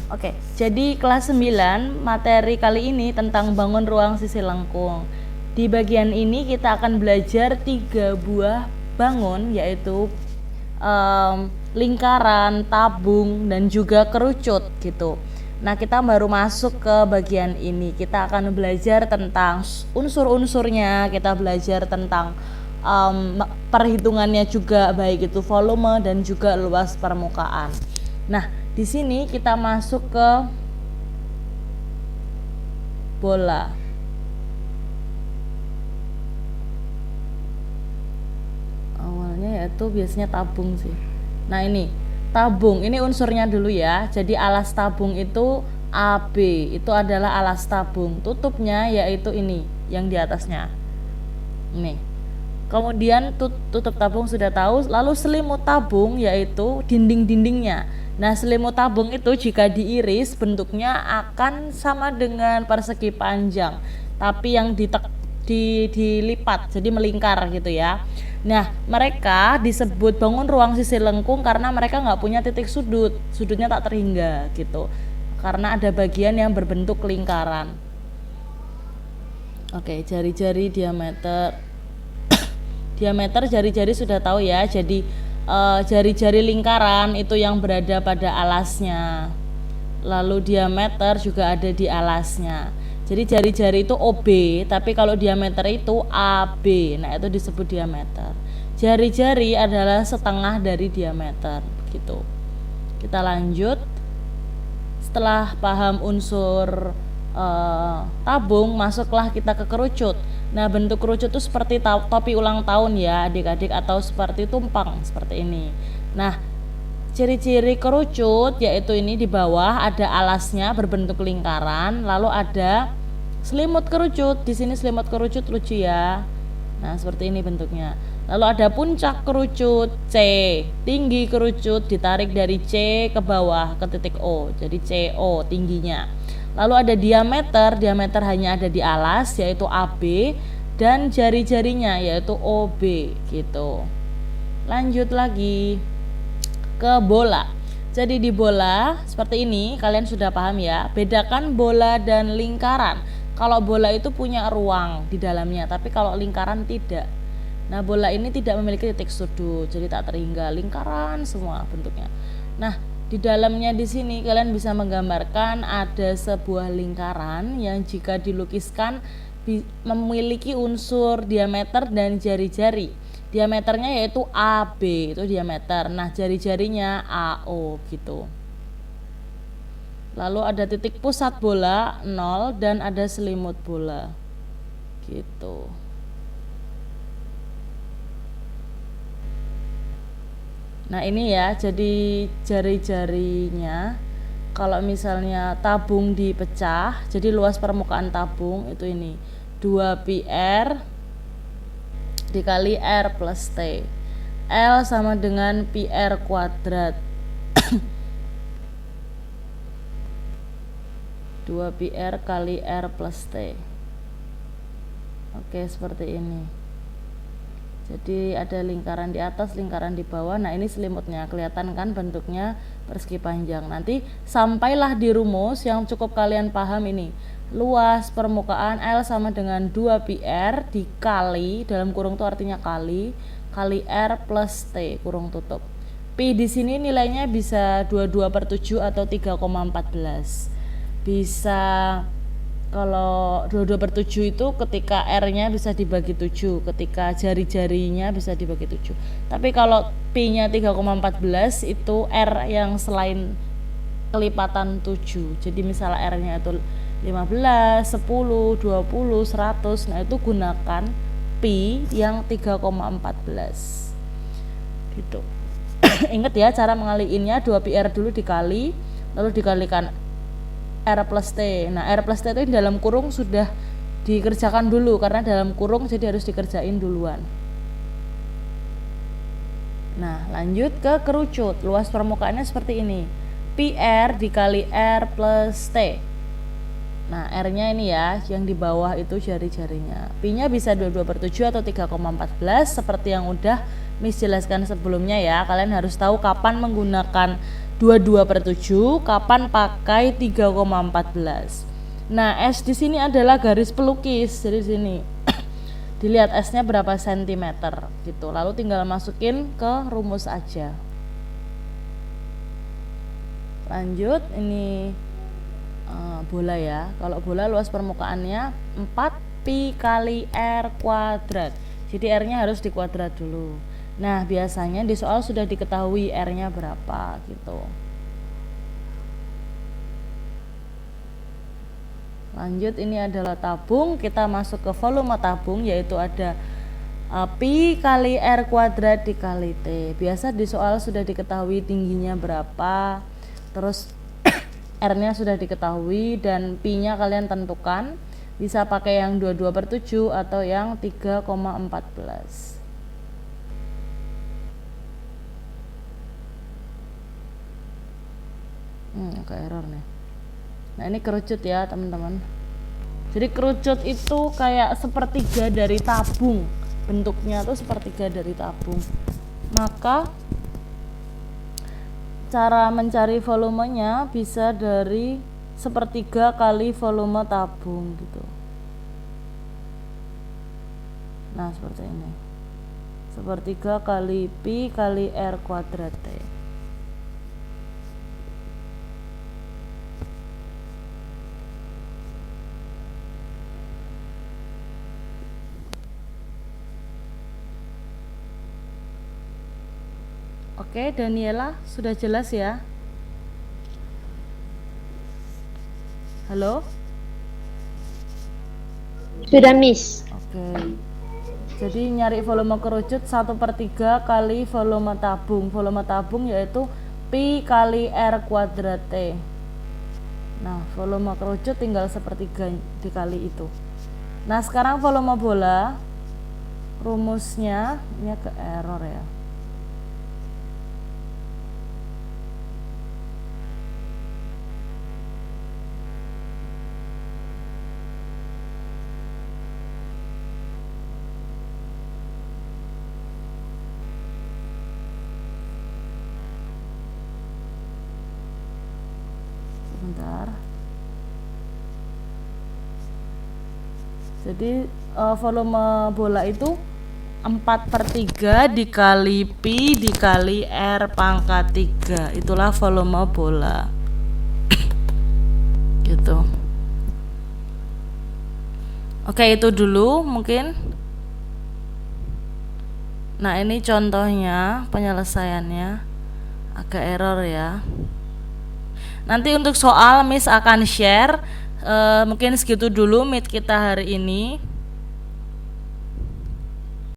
Oke, jadi kelas 9 materi kali ini tentang bangun ruang sisi lengkung. Di bagian ini kita akan belajar 3 buah bangun, yaitu lingkaran, tabung, dan juga kerucut gitu. Nah, kita baru masuk ke bagian ini. Kita akan belajar tentang unsur-unsurnya, kita belajar tentang perhitungannya juga, baik itu volume dan juga luas permukaan. Nah, di sini kita masuk ke bola. Awalnya yaitu biasanya tabung sih. Nah, ini tabung, ini unsurnya dulu ya. Jadi alas tabung itu AB, itu adalah alas tabung. Tutupnya yaitu ini, yang di atasnya. Ini. Kemudian tutup tabung sudah tahu, lalu selimut tabung yaitu dinding-dindingnya. Nah, selimut tabung itu jika diiris bentuknya akan sama dengan persegi panjang, tapi yang dilipat jadi melingkar gitu ya. Nah, mereka disebut bangun ruang sisi lengkung karena mereka nggak punya titik sudut, sudutnya tak terhingga gitu, karena ada bagian yang berbentuk lingkaran. Oke, jari-jari diameter jari-jari sudah tahu ya. Jadi jari-jari lingkaran itu yang berada pada alasnya, lalu diameter juga ada di alasnya. Jadi jari-jari itu OB, tapi kalau diameter itu AB. Nah, itu disebut diameter. Jari-jari adalah setengah dari diameter gitu. Kita lanjut. Setelah paham unsur tabung, masuklah kita ke kerucut. Nah, bentuk kerucut itu seperti topi ulang tahun ya adik-adik, atau seperti tumpang seperti ini. Nah, ciri-ciri kerucut yaitu ini, di bawah ada alasnya berbentuk lingkaran, lalu ada selimut kerucut. Di sini selimut kerucut lucu ya. Nah, seperti ini bentuknya. Lalu ada puncak kerucut C, tinggi kerucut ditarik dari C ke bawah ke titik O, jadi CO tingginya. Lalu ada diameter hanya ada di alas yaitu AB, dan jari-jarinya yaitu OB gitu. Lanjut lagi ke bola. Jadi di bola seperti ini, kalian sudah paham ya. Bedakan bola dan lingkaran. Kalau bola itu punya ruang di dalamnya, tapi kalau lingkaran tidak. Nah, bola ini tidak memiliki titik sudut, jadi tak terhingga, lingkaran semua bentuknya. Nah, di dalamnya di sini kalian bisa menggambarkan ada sebuah lingkaran yang jika dilukiskan memiliki unsur diameter dan jari-jari. Diameternya yaitu AB, itu diameter. Nah, jari-jarinya AO gitu. Lalu ada titik pusat bola 0 dan ada selimut bola gitu. Nah, ini ya, jadi jari-jarinya kalau misalnya tabung dipecah, jadi luas permukaan tabung itu ini 2πr dikali R plus T. L sama dengan PR kuadrat 2πr kali R plus T. Oke, seperti ini. Jadi ada lingkaran di atas, lingkaran di bawah. Nah, ini selimutnya, kelihatan kan bentuknya persegi panjang. Nanti sampailah di rumus yang cukup kalian paham ini. Luas permukaan L sama dengan 2πr dikali, dalam kurung itu artinya kali R plus T kurung tutup. Pi di sini nilainya bisa 22/7 atau 3,14. Bisa kalau 22/7 itu ketika R-nya bisa dibagi 7, ketika jari-jarinya bisa dibagi 7. Tapi kalau Pi-nya 3,14 itu R yang selain kelipatan 7. Jadi misalnya R-nya itu 15, 10, 20, 100. Nah, itu gunakan Pi yang 3,14. Gitu. Ingat ya cara mengaliinnya, 2πr dulu dikali, lalu dikalikan R plus T. Nah, R plus T itu di dalam kurung sudah dikerjakan dulu, karena dalam kurung jadi harus dikerjain duluan. Nah, lanjut ke kerucut. Luas permukaannya seperti ini. PR dikali R plus T. Nah, R-nya ini ya, yang di bawah itu jari-jarinya. Pi-nya bisa 22/7 atau 3,14 seperti yang udah Miss jelaskan sebelumnya ya. Kalian harus tahu kapan menggunakan 22/7, kapan pakai 3,14. Nah, S di sini adalah garis pelukis. Jadi sini dilihat S-nya berapa sentimeter gitu. Lalu tinggal masukin ke rumus aja. Lanjut, ini bola ya. Kalau bola luas permukaannya 4 pi kali R kuadrat. Jadi R-nya harus dikuadrat dulu. Nah, biasanya di soal sudah diketahui R-nya berapa gitu. Lanjut, ini adalah tabung. Kita masuk ke volume tabung, yaitu ada pi kali R kuadrat dikali T. Biasa di soal sudah diketahui tingginya berapa, terus R-nya sudah diketahui, dan pi-nya kalian tentukan. Bisa pakai yang 22/7 atau yang 3,14. Agak error nih. Nah, ini kerucut ya teman-teman. Jadi kerucut itu kayak sepertiga dari tabung. Bentuknya tuh sepertiga dari tabung. Maka cara mencari volumenya bisa dari sepertiga kali volume tabung gitu. Nah, seperti ini. Sepertiga kali pi kali R kuadrat T. Oke, Daniela, sudah jelas ya? Halo? Sudah, Miss. Oke. Jadi nyari volume kerucut 1/3 kali volume tabung. Volume tabung yaitu pi kali R kuadrat T. Nah, volume kerucut tinggal sepertiga dikali itu. Nah, sekarang volume bola, rumusnya ini agak error ya. Sebentar. Jadi volume bola itu 4/3 dikali pi dikali R pangkat 3. Itulah volume bola. Gitu. Oke, itu dulu mungkin. Nah, ini contohnya penyelesaiannya. Agak error ya. Nanti untuk soal Miss akan share. Mungkin segitu dulu meet kita hari ini.